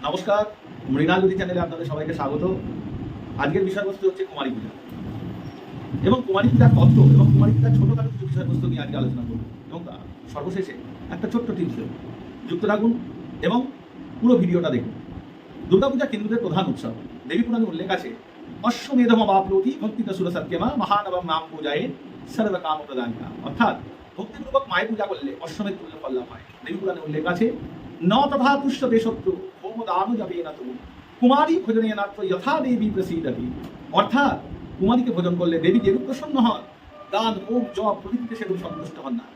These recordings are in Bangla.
নমস্কার, মৃণাল জ্যোতি চ্যানেলে আপনাদের সবাইকে স্বাগত। আজকের বিষয়বস্তু হচ্ছে কুমারী পূজা এবং কুমারী পূজার তত্ত্ব এবং কুমারী পূজার ছোটখাটো কিছু বিষয়বস্তু নিয়ে আজকে আলোচনা করব এবং সর্বশেষে একটা ছোট্ট টিপস যুক্ত থাকুন এবং পুরো ভিডিওটা দেখুন। দুর্গাপূজা হিন্দুদের প্রধান উৎসব। দেবী পুরাণে উল্লেখ আছে, অশ্বমেধম বাপ্রতি ভক্তিতে সুরসত্যমা মহানবম নাম পূজায় সর্বকাম প্রদানিকা। অর্থাৎ ভক্তিপূর্বক মায়ের পূজা করলে অশ্বমেধ তুল্য ফল লাভ হয়। দেবী পুরাণে উল্লেখ আছে, ন তথা তুষ্যতে শত্রু হোম দানু যাবে না তো কুমারী ভোজনে নাত্র যথা দেবী প্রসীদতি। অর্থাৎ কুমারীকে ভোজন করলে দেবী যেরূপ প্রসন্ন হন, দান হোম জপ প্রভৃতিতে সেরূপ সন্তুষ্ট হন না।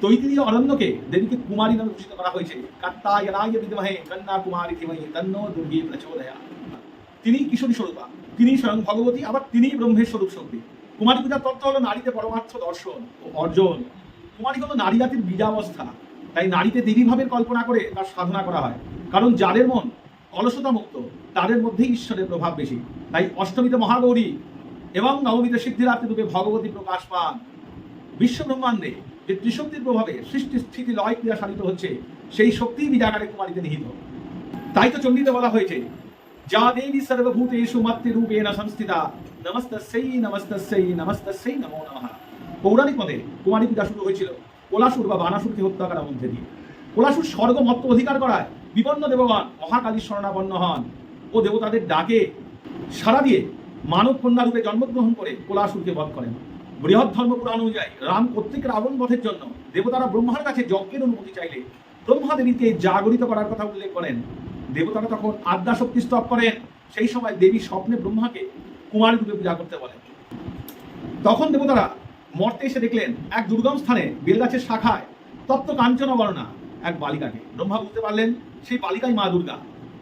তৈত্তিরীয় অরণ্যকে দেবীকে কুমারী নামে ভূষিত করা হয়েছে। কাত্তায়নায় বিদ্মহে কন্যা কুমারী ধীমহি তন্নো দুর্গে প্রচোদয়াৎ। তিনি কিশোরী স্বরূপা, তিনি স্বয়ং ভগবতী, আবার তিনি ব্রহ্মের স্বরূপ শক্তি। কুমারী পূজার তত্ত্ব হলো নারীতে পরমার্থ দর্শন ও অর্জন। কুমারী হলো নারী জাতির বীজাবস্থা, তাই নারীতে দেবী ভাবের কল্পনা করে তার সাধনা করা হয়। কারণ যাদের মন কলসতা মুক্ত তাদের মধ্যেই ঈশ্বরের প্রভাব বেশি। তাই অষ্টমীতে মহাগৌরী এবং নবমীতে সিদ্ধিরাত্রি রূপে ভগবতী প্রকাশ পান। বিশ্ব ব্রহ্মাণ্ডে যে ত্রিশক্তির প্রভাবে সৃষ্টি স্থিতি লয় ক্রিয়া সাধিত হচ্ছে, সেই শক্তিই বীজাকারে কুমারীতে নিহিত। তাই তো চণ্ডীতে বলা হয়েছে, যা দেবী সর্বভূতেষু মাতৃরূপেণ সংস্থিতা নমস্তস্যৈ নমস্তস্যৈ নমস্তস্যৈ নমো নমঃ। পৌরাণিক মতে কুমারী পূজা শুরু হয়েছিল কোলাসুর বা বানাসুরকে হত্যা করার মধ্যে দিয়ে। কোলাসুর স্বর্গ মত্ত অধিকার করায় বিপন্ন দেবগণ মহাকালীর শরণাপন্ন হন ও দেবতাদের ডাকে সাড়া দিয়ে মানব কন্যা রূপে জন্মগ্রহণ করে কোলাসুরকে বধ করেন। বৃহৎ ধর্ম পুরাণ অনুযায়ী রাম কর্তৃক রাবণ বধের জন্য দেবতারা ব্রহ্মার কাছে যজ্ঞের অনুমতি চাইলে ব্রহ্মা দেবীকে জাগরিত করার কথা উল্লেখ করেন। দেবতারা তখন আদ্যাশক্তি স্তব করেন। সেই সময় দেবী স্বপ্নে ব্রহ্মাকে কুমারী রূপে পূজা করতে বলেন। তখন দেবতারা মর্তে এসে দেখলেন এক দুর্গম স্থানে বেলগাছের শাখায় তপ্ত কাঞ্চনা বর্ণা এক বালিকাকে। ব্রহ্মা বুঝতে পারলেন সেই বালিকাই মা দুর্গা।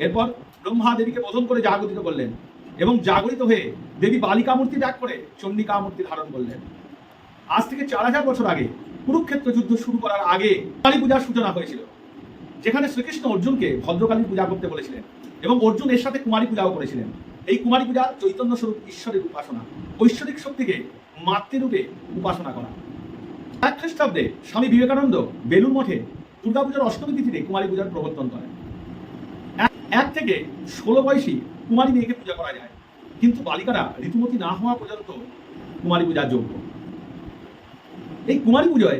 এরপর ব্রহ্মা দেবীকে বোধন করে জাগরিত করলেন এবং জাগরিত হয়ে দেবী বালিকা মূর্তি ত্যাগ করে চণ্ডিকা মূর্তি ধারণ করলেন। আজ থেকে 4000 বছর আগে কুরুক্ষেত্র যুদ্ধ শুরু করার আগে কালী পূজার সূচনা হয়েছিল, যেখানে শ্রীকৃষ্ণ অর্জুনকে ভদ্রকালী পূজা করতে বলেছিলেন এবং অর্জুন এর সাথে কুমারী পূজাও করেছিলেন। এই কুমারী পূজা চৈতন্য স্বরূপ ঈশ্বরের উপাসনা, ঐশ্বরিক শক্তিকে মাতৃরূপে উপাসনা করা। 1 খ্রিস্টাব্দে স্বামী বিবেকানন্দ বেলুড় মঠে দুর্গাপূজার অষ্টমী তিথিতে কুমারী পূজার প্রবর্তন করেন। 1 থেকে 16 বয়সী কুমারী মেয়েকে পূজা করা যায়, কিন্তু বালিকারা ঋতুমতী না হওয়া পর্যন্ত কুমারী পূজার যোগ্য। এই কুমারী পুজোয়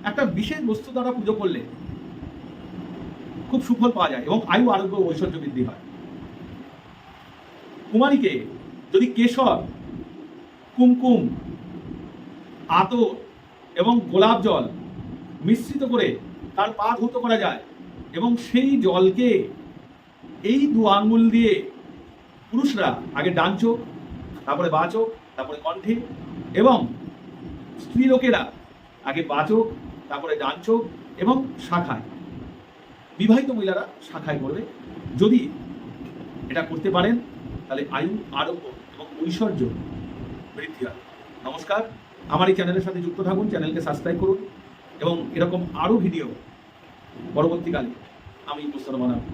একটা বিশেষ বস্তু দ্বারা পুজো করলে খুব সুফল পাওয়া যায় এবং আয়ু আরোগ্য ও ঐশ্বর্য বৃদ্ধি হয়। কুমারীকে যদি কেশর, কুমকুম, আতর এবং গোলাপ জল মিশ্রিত করে তার পা ধৌত করা যায় এবং সেই জলকে এই 2 আঙ্গুল দিয়ে পুরুষরা আগে ডান চোখ, তারপরে বাঁ চোখ, তারপরে কণ্ঠে, এবং স্ত্রী লোকেরা আগে বাঁ চোখ, তারপরে ডান চোখ এবং শাখায়, বিবাহিত মহিলারা শাখায় করবে। যদি এটা করতে পারেন তাহলে আয়ু আরোগ্য এবং ঐশ্বর্য বৃদ্ধি হয়। নমস্কার, আমার এই চ্যানেলের সাথে যুক্ত থাকুন, চ্যানেলকে সাবস্ক্রাইব করুন এবং এরকম আরও ভিডিও পরবর্তীকালে আমি উপস্থাপনা বানাবো।